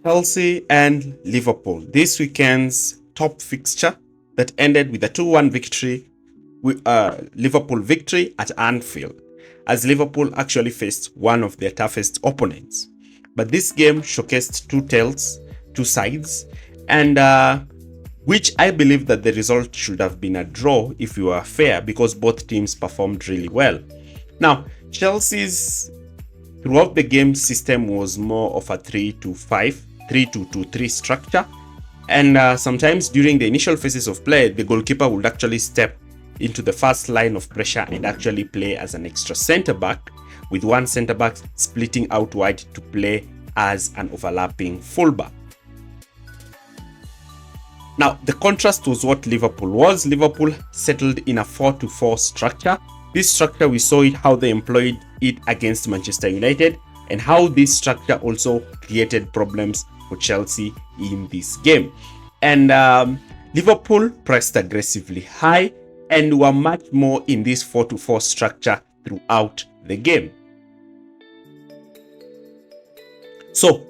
Chelsea and Liverpool, this weekend's top fixture that ended with a 2-1 victory, Liverpool victory at Anfield, as Liverpool actually faced one of their toughest opponents. But this game showcased two tales, two sides, and which I believe that the result should have been a draw if we were fair, because both teams performed really well. Now, Chelsea's throughout the game system was more of a 3-2-5, 3-2-2-3 structure, and sometimes during the initial phases of play, the goalkeeper would actually step into the first line of pressure and actually play as an extra center back, with one center back splitting out wide to play as an overlapping fullback. Now, the contrast was what Liverpool was. Liverpool settled in a 4-4 structure. This structure, we saw it how they employed it against Manchester United, and how this structure also created problems for Chelsea in this game. And Liverpool pressed aggressively high and were much more in this 4-4 structure throughout the game. So,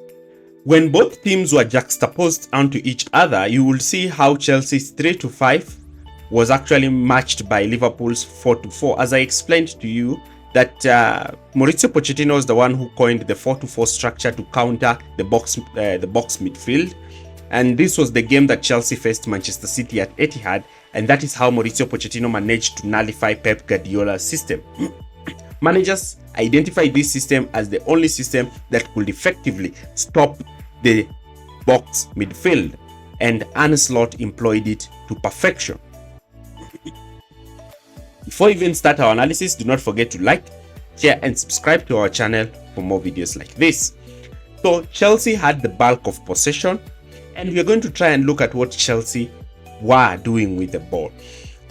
when both teams were juxtaposed onto each other, you will see how Chelsea's 3-5 was actually matched by Liverpool's 4-4. As I explained to you, that Mauricio Pochettino is the one who coined the 4-4 structure to counter the box midfield. And this was the game that Chelsea faced Manchester City at Etihad, and that is how Mauricio Pochettino managed to nullify Pep Guardiola's system. Managers identified this system as the only system that could effectively stop the box midfield, and Arne Slot employed it to perfection. Before we even start our analysis, do not forget to like, share and subscribe to our channel for more videos like this. So Chelsea had the bulk of possession, and we are going to try and look at what Chelsea were doing with the ball.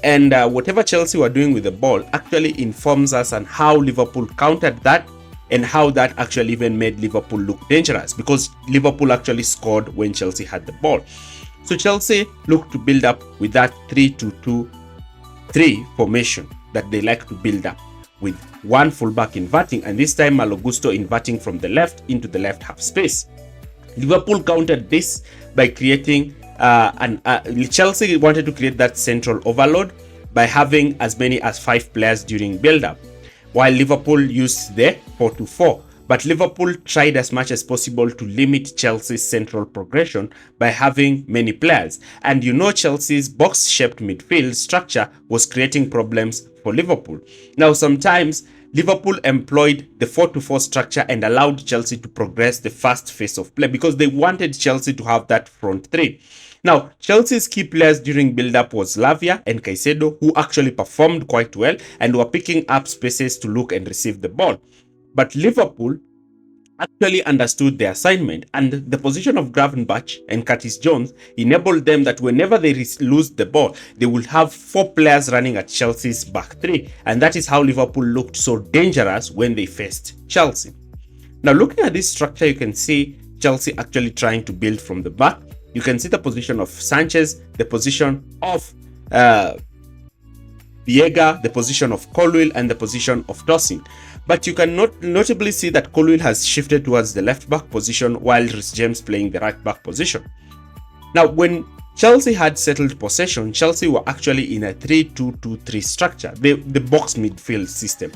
And whatever Chelsea were doing with the ball actually informs us on how Liverpool countered that, and how that actually even made Liverpool look dangerous, because Liverpool actually scored when Chelsea had the ball. So Chelsea looked to build up with that 3-2-2-3 formation that they like to build up, with one fullback inverting, and this time Malo Gusto inverting from the left into the left half space. Liverpool countered this by creating Chelsea wanted to create that central overload by having as many as 5 players during build-up, while Liverpool used the 4-4. But Liverpool tried as much as possible to limit Chelsea's central progression by having many players. And you know, Chelsea's box-shaped midfield structure was creating problems for Liverpool. Now, sometimes Liverpool employed the 4-4 structure and allowed Chelsea to progress the first phase of play, because they wanted Chelsea to have that front three. Now, Chelsea's key players during build-up was Lavia and Caicedo, who actually performed quite well and were picking up spaces to look and receive the ball. But Liverpool actually understood their assignment, and the position of Gravenberch and Curtis Jones enabled them that whenever they lose the ball, they will have 4 players running at Chelsea's back three, and that is how Liverpool looked so dangerous when they faced Chelsea. Now, looking at this structure, you can see Chelsea actually trying to build from the back. You can see the position of Sanchez, the position of Viega, the position of Colwill, and the position of Tosin. But you can notably see that Colwill has shifted towards the left back position, while Reece James playing the right back position. Now, when Chelsea had settled possession, Chelsea were actually in a 3-2-2-3 structure, the box midfield system.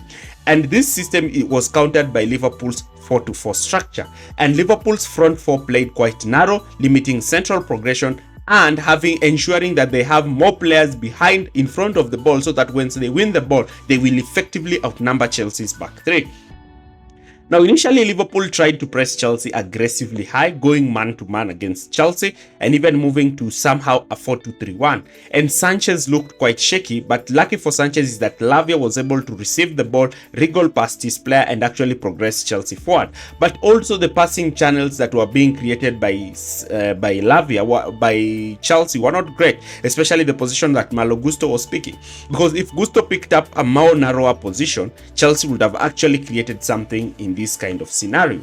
And this system was countered by Liverpool's 4-4 structure. And Liverpool's front four played quite narrow, limiting central progression and ensuring that they have more players behind in front of the ball, so that once they win the ball, they will effectively outnumber Chelsea's back three. Now, initially, Liverpool tried to press Chelsea aggressively high, going man-to-man against Chelsea, and even moving to somehow a 4-2-3-1. And Sanchez looked quite shaky, but lucky for Sanchez is that Lavia was able to receive the ball, wriggle past his player, and actually progress Chelsea forward. But also the passing channels that were being created by Chelsea were not great, especially the position that Malo Gusto was picking. Because if Gusto picked up a more narrower position, Chelsea would have actually created something in this kind of scenario.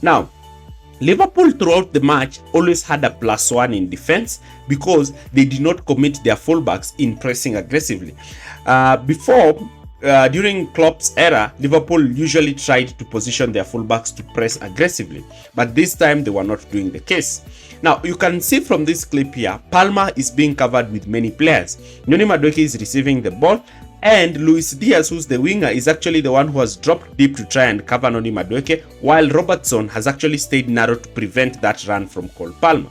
Now, Liverpool throughout the match always had a +1 in defense, because they did not commit their fullbacks in pressing aggressively. Before, during Klopp's era, Liverpool usually tried to position their fullbacks to press aggressively, but this time they were not doing the case. Now, you can see from this clip here, Palmer is being covered with many players. Noni Madueke is receiving the ball, and Luis Diaz, who's the winger, is actually the one who has dropped deep to try and cover Noni Madueke, while Robertson has actually stayed narrow to prevent that run from Cole Palmer.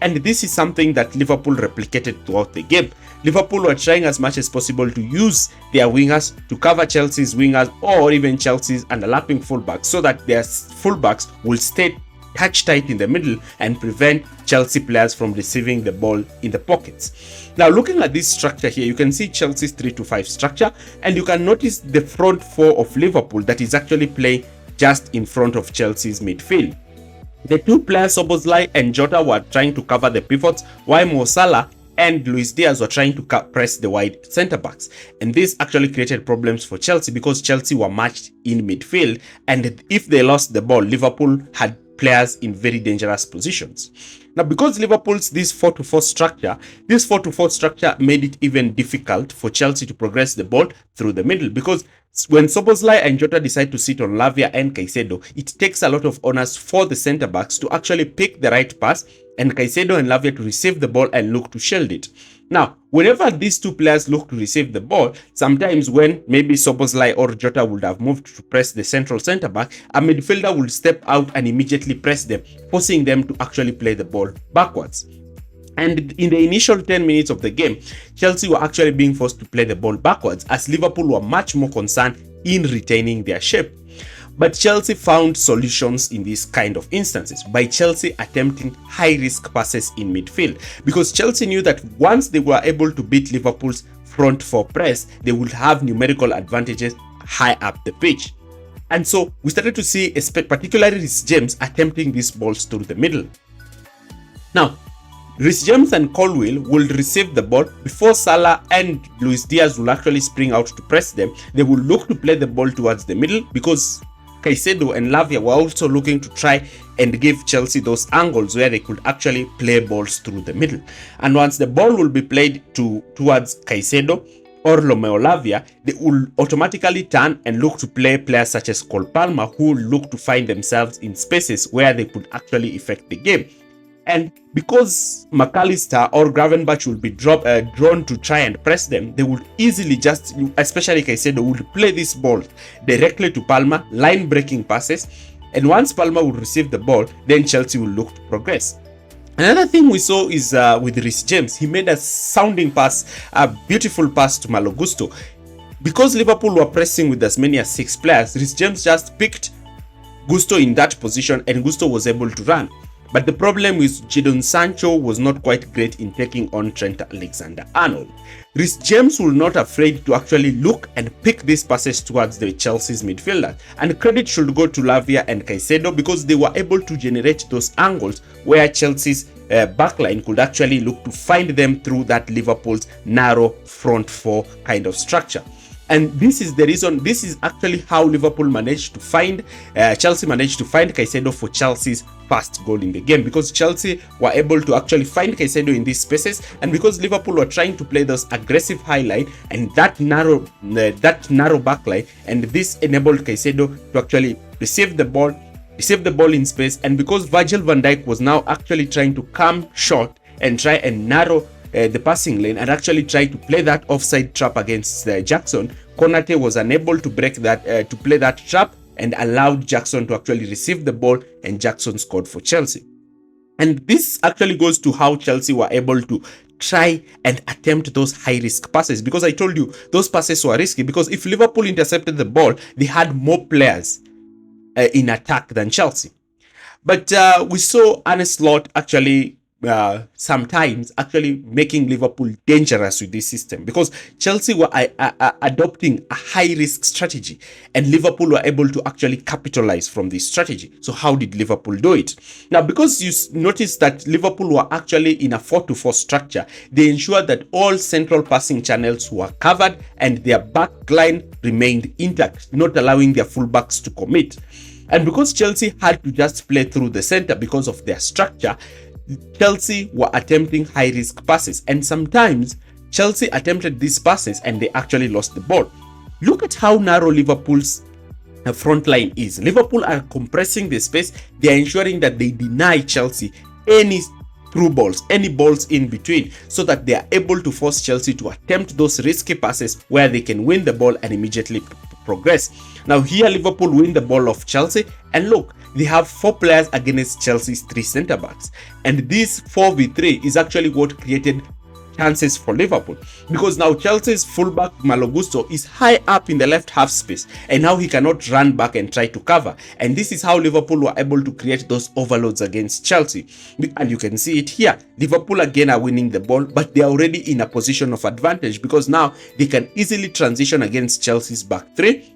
And this is something that Liverpool replicated throughout the game. Liverpool were trying as much as possible to use their wingers to cover Chelsea's wingers or even Chelsea's underlapping fullbacks so that their fullbacks will stay touch tight in the middle and prevent Chelsea players from receiving the ball in the pockets. Now, looking at this structure here, you can see Chelsea's 3-5 structure, and you can notice the front four of Liverpool that is actually playing just in front of Chelsea's midfield. The two players, Szoboszlai and Jota, were trying to cover the pivots, while Mo Salah and Luis Diaz were trying to press the wide centre backs. And this actually created problems for Chelsea because Chelsea were matched in midfield, and if they lost the ball, Liverpool had players in very dangerous positions. Now, because Liverpool's this 4-4 structure made it even difficult for Chelsea to progress the ball through the middle, because when Szoboszlai and Jota decide to sit on Lavia and Caicedo, it takes a lot of onus for the centre backs to actually pick the right pass and Caicedo and Lavia to receive the ball and look to shield it. Now, whenever these two players look to receive the ball, sometimes when maybe Szoboszlai or Jota would have moved to press the central centre back, a midfielder will step out and immediately press them, forcing them to actually play the ball backwards. And in the initial 10 minutes of the game, Chelsea were actually being forced to play the ball backwards as Liverpool were much more concerned in retaining their shape. But Chelsea found solutions in these kind of instances by Chelsea attempting high-risk passes in midfield, because Chelsea knew that once they were able to beat Liverpool's front four press, they would have numerical advantages high up the pitch. And so we started to see, particularly Reece James, attempting these balls through the middle. Now, Reece James and Colwill will receive the ball before Salah and Luis Diaz will actually spring out to press them. They will look to play the ball towards the middle because Caicedo and Lavia were also looking to try and give Chelsea those angles where they could actually play balls through the middle. And once the ball will be played towards Caicedo or Romeo Lavia, they will automatically turn and look to play players such as Cole Palmer, who look to find themselves in spaces where they could actually affect the game. And because McAllister or Gravenberch will be drawn to try and press them, they would easily just, especially Caicedo, would play this ball directly to Palmer, line breaking passes, and once Palmer will receive the ball, then Chelsea will look to progress. Another thing we saw is with Reece James. He made a sounding pass, a beautiful pass to Malo Gusto. Because Liverpool were pressing with as many as 6 players, Reece James just picked Gusto in that position and Gusto was able to run. But the problem is Jadon Sancho was not quite great in taking on Trent Alexander-Arnold. Reece James was not afraid to actually look and pick these passes towards the Chelsea's midfielder. And credit should go to Lavia and Caicedo because they were able to generate those angles where Chelsea's backline could actually look to find them through that Liverpool's narrow front four kind of structure. And this is the reason, this is actually how Liverpool managed to find, Chelsea managed to find Caicedo for Chelsea's first goal in the game, because Chelsea were able to actually find Caicedo in these spaces, and because Liverpool were trying to play those aggressive high line and that narrow backline, and this enabled Caicedo to actually receive the ball in space. And because Virgil van Dijk was now actually trying to come short and try and narrow the passing lane and actually try to play that offside trap against Jackson, Konate was unable to break that, to play that trap, and allowed Jackson to actually receive the ball, and Jackson scored for Chelsea. And this actually goes to how Chelsea were able to try and attempt those high-risk passes, because I told you those passes were risky, because if Liverpool intercepted the ball, they had more players in attack than Chelsea. But we saw Arne Slot actually sometimes actually making Liverpool dangerous with this system, because Chelsea were adopting a high-risk strategy and Liverpool were able to actually capitalize from this strategy. So how did Liverpool do it? Now, because you notice that Liverpool were actually in a 4-4 structure, they ensured that all central passing channels were covered and their back line remained intact, not allowing their fullbacks to commit. And because Chelsea had to just play through the center because of their structure, Chelsea were attempting high-risk passes, and sometimes Chelsea attempted these passes and they actually lost the ball. Look at how narrow Liverpool's front line is. Liverpool are compressing the space. They are ensuring that they deny Chelsea any through balls, any balls in between, so that they are able to force Chelsea to attempt those risky passes where they can win the ball and immediately progress. Now here Liverpool win the ball off Chelsea, and look, they have 4 players against Chelsea's 3 centre backs, and this 4v3 is actually what created chances for Liverpool, because now Chelsea's fullback Malo Gusto is high up in the left half space, and now he cannot run back and try to cover, and this is how Liverpool were able to create those overloads against Chelsea. And you can see it here. Liverpool again are winning the ball, but they are already in a position of advantage, because now they can easily transition against Chelsea's back 3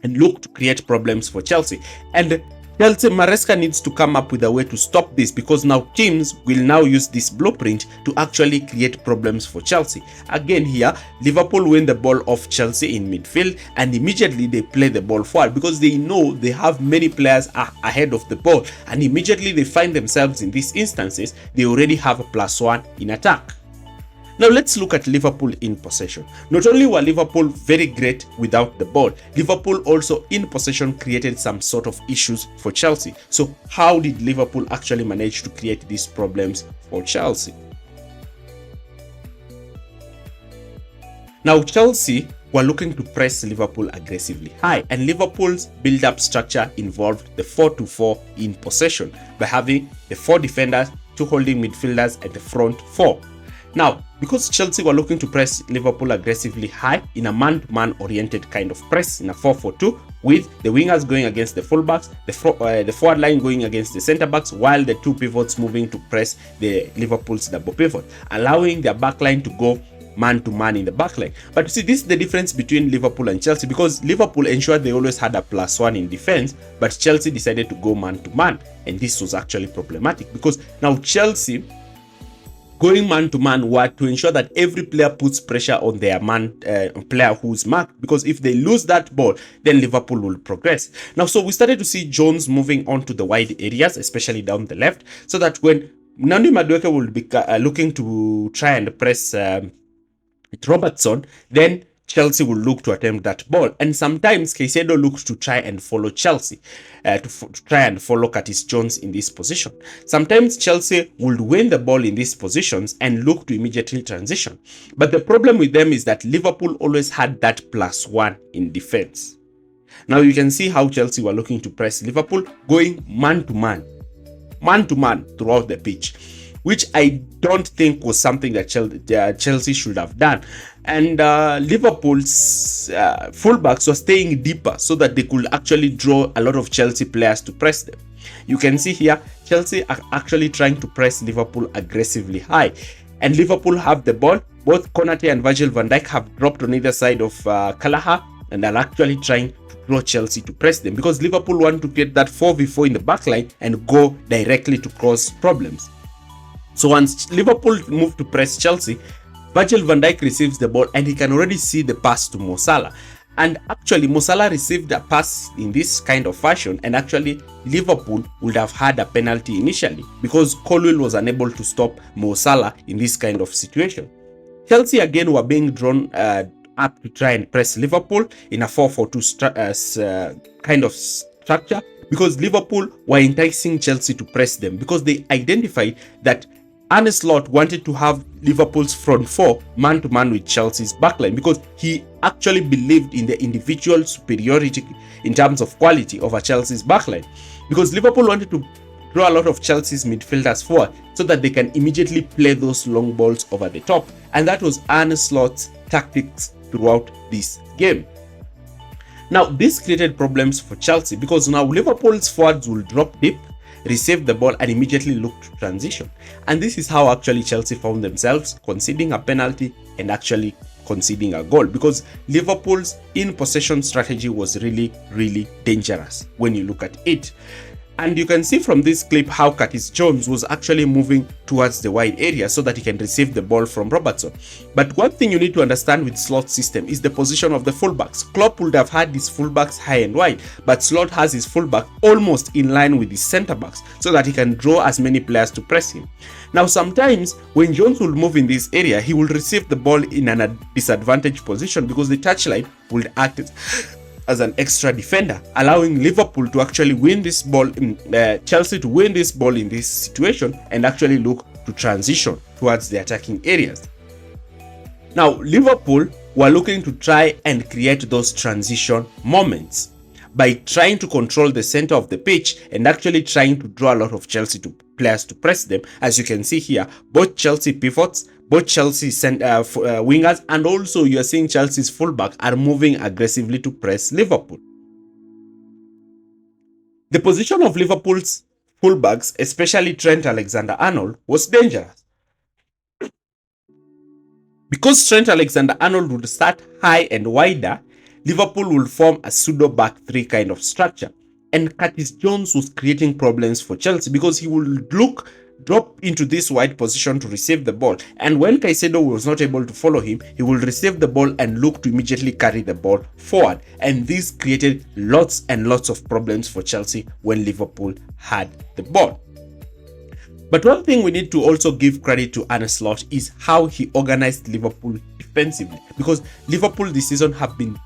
and look to create problems for Chelsea. And Enzo Maresca needs to come up with a way to stop this, because now teams will now use this blueprint to actually create problems for Chelsea. Again here, Liverpool win the ball off Chelsea in midfield, and immediately they play the ball forward because they know they have many players ahead of the ball, and immediately they find themselves in these instances, they already have a +1 in attack. Now let's look at Liverpool in possession. Not only were Liverpool very great without the ball, Liverpool also in possession created some sort of issues for Chelsea. So how did Liverpool actually manage to create these problems for Chelsea? Now Chelsea were looking to press Liverpool aggressively high, and Liverpool's build-up structure involved the 4-2-4 in possession by having the 4 defenders, 2 holding midfielders, and the front 4. Now, because Chelsea were looking to press Liverpool aggressively high in a man-to-man oriented kind of press in a 4-4-2, with the wingers going against the fullbacks, the forward line going against the centre-backs, while the 2 pivots moving to press the Liverpool's double pivot, allowing their backline to go man-to-man in the backline. But you see, this is the difference between Liverpool and Chelsea, because Liverpool ensured they always had a +1 in defense, but Chelsea decided to go man-to-man, and this was actually problematic, because now Chelsea going man-to-man were to ensure that every player puts pressure on their player who's marked, because if they lose that ball, then Liverpool will progress. Now, so we started to see Jones moving on to the wide areas, especially down the left, so that when Nani Madueke will be looking to try and press Robertson, then Chelsea will look to attempt that ball, and sometimes Caicedo looks to try and follow Chelsea, to try and follow Curtis Jones in this position. Sometimes Chelsea would win the ball in these positions and look to immediately transition. But the problem with them is that Liverpool always had that +1 in defense. Now you can see how Chelsea were looking to press Liverpool, going man-to-man throughout the pitch, which I don't think was something that Chelsea should have done. And Liverpool's fullbacks were staying deeper so that they could actually draw a lot of Chelsea players to press them. You can see here, Chelsea are actually trying to press Liverpool aggressively high. And Liverpool have the ball. Both Konate and Virgil van Dijk have dropped on either side of Callagher, and are actually trying to draw Chelsea to press them, because Liverpool want to get that 4v4 in the backline and go directly to cause problems. So once Liverpool move to press Chelsea, Virgil van Dijk receives the ball, and he can already see the pass to Mo Salah. And actually, Mo Salah received a pass in this kind of fashion, and actually Liverpool would have had a penalty initially, because Colwill was unable to stop Mo Salah in this kind of situation. Chelsea again were being drawn up to try and press Liverpool in a 4-4-2 kind of structure, because Liverpool were enticing Chelsea to press them, because they identified that Arne Slot wanted to have Liverpool's front 4 man-to-man with Chelsea's backline, because he actually believed in the individual superiority in terms of quality over Chelsea's backline, because Liverpool wanted to draw a lot of Chelsea's midfielders forward so that they can immediately play those long balls over the top, and that was Arne Slot's tactics throughout this game. Now this created problems for Chelsea, because now Liverpool's forwards will drop deep, receive the ball, and immediately look to transition. And this is how actually Chelsea found themselves conceding a penalty and actually conceding a goal, because Liverpool's in possession strategy was really dangerous when you look at it. And you can see from this clip how Curtis Jones was actually moving towards the wide area so that he can receive the ball from Robertson. But one thing you need to understand with Slot's system is the position of the fullbacks. Klopp would have had his fullbacks high and wide, but Slot has his fullback almost in line with his centre backs so that he can draw as many players to press him. Now sometimes when Jones will move in this area, he will receive the ball in a disadvantaged position because the touchline will act as an extra defender, allowing Liverpool to actually win this ball, Chelsea to win this ball in this situation and actually look to transition towards the attacking areas. Now, Liverpool were looking to try and create those transition moments by trying to control the center of the pitch and actually trying to draw a lot of Chelsea players to press them. As you can see here, both Chelsea pivots, both Chelsea wingers, and also you are seeing Chelsea's fullback are moving aggressively to press Liverpool. The position of Liverpool's fullbacks, especially Trent Alexander-Arnold, was dangerous. Because Trent Alexander-Arnold would start high and wider, Liverpool will form a pseudo back three kind of structure. And Curtis Jones was creating problems for Chelsea because he would drop into this wide position to receive the ball, and when Caicedo was not able to follow him, he will receive the ball and look to immediately carry the ball forward, and this created lots and lots of problems for Chelsea when Liverpool had the ball. But one thing we need to also give credit to Arne Slot is how he organized Liverpool defensively, because Liverpool this season have been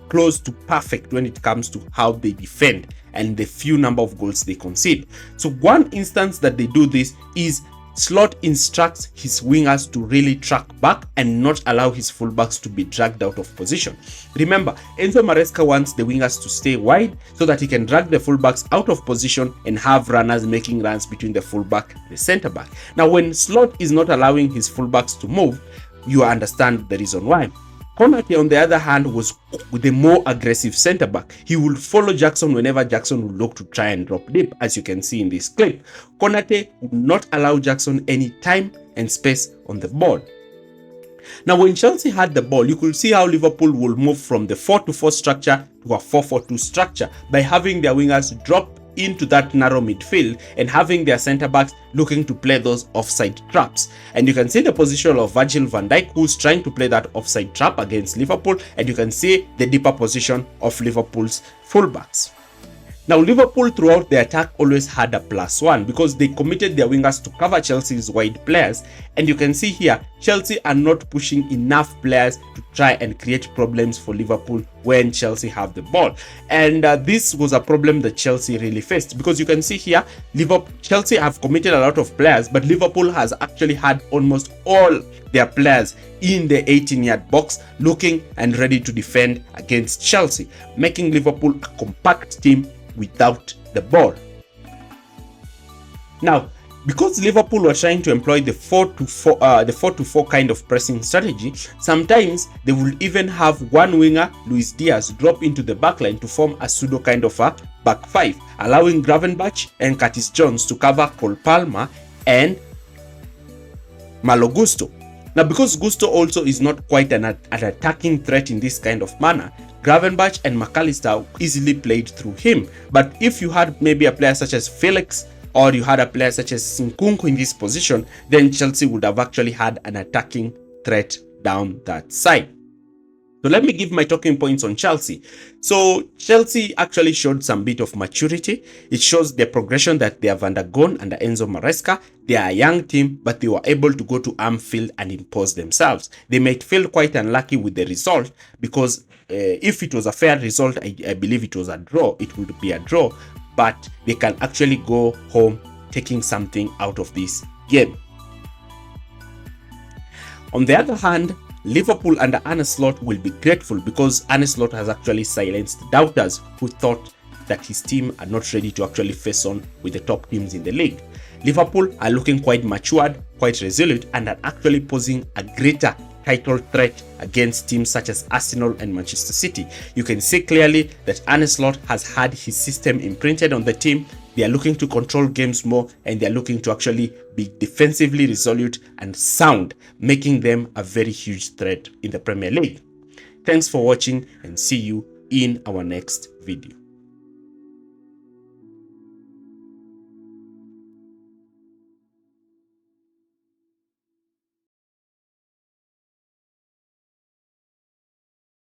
close to perfect when it comes to how they defend and the few number of goals they concede. So one instance that they do this is Slot instructs his wingers to really track back and not allow his fullbacks to be dragged out of position. Remember, Enzo Maresca wants the wingers to stay wide so that he can drag the fullbacks out of position and have runners making runs between the fullback and the centre back. Now when Slot is not allowing his fullbacks to move, you understand the reason why. Konate, on the other hand, was the more aggressive centre back. He would follow Jackson whenever Jackson would look to try and drop deep, as you can see in this clip. Konate would not allow Jackson any time and space on the ball. Now, when Chelsea had the ball, you could see how Liverpool will move from the 4-4 structure to a 4-4-2 structure by having their wingers drop into that narrow midfield and having their centre backs looking to play those offside traps. And you can see the position of Virgil van Dijk, who's trying to play that offside trap against Liverpool, and you can see the deeper position of Liverpool's fullbacks. Now, Liverpool throughout the attack always had a +1 because they committed their wingers to cover Chelsea's wide players, and you can see here Chelsea are not pushing enough players to try and create problems for Liverpool when Chelsea have the ball. And this was a problem that Chelsea really faced, because you can see here Chelsea have committed a lot of players, but Liverpool has actually had almost all their players in the 18-yard box looking and ready to defend against Chelsea, making Liverpool a compact team without the ball. Now, because Liverpool were trying to employ the 4-4 kind of pressing strategy, sometimes they will even have one winger, Luis Diaz, drop into the backline to form a pseudo kind of a back five, allowing Gravenberch and Curtis Jones to cover Cole Palmer and Malo Gusto. Now, because Gusto also is not quite an attacking threat in this kind of manner, Gravenberch and McAllister easily played through him. But if you had maybe a player such as Felix, or you had a player such as Nkunku in this position, then Chelsea would have actually had an attacking threat down that side. So let me give my talking points on Chelsea. So Chelsea actually showed some bit of maturity. It shows the progression that they have undergone under Enzo Maresca. They are a young team, but they were able to go to Anfield and impose themselves. They might feel quite unlucky with the result, because if it was a fair result, I believe it was a draw. It would be a draw, but they can actually go home taking something out of this game. On the other hand, Liverpool under Arne Slot will be grateful, because Arne Slot has actually silenced doubters who thought that his team are not ready to actually face on with the top teams in the league. Liverpool are looking quite matured, quite resolute, and are actually posing a greater title threat against teams such as Arsenal and Manchester City. You can see clearly that Arne Slot has had his system imprinted on the team. They are looking to control games more, and they are looking to actually be defensively resolute and sound, making them a very huge threat in the Premier League. Thanks for watching, and see you in our next video.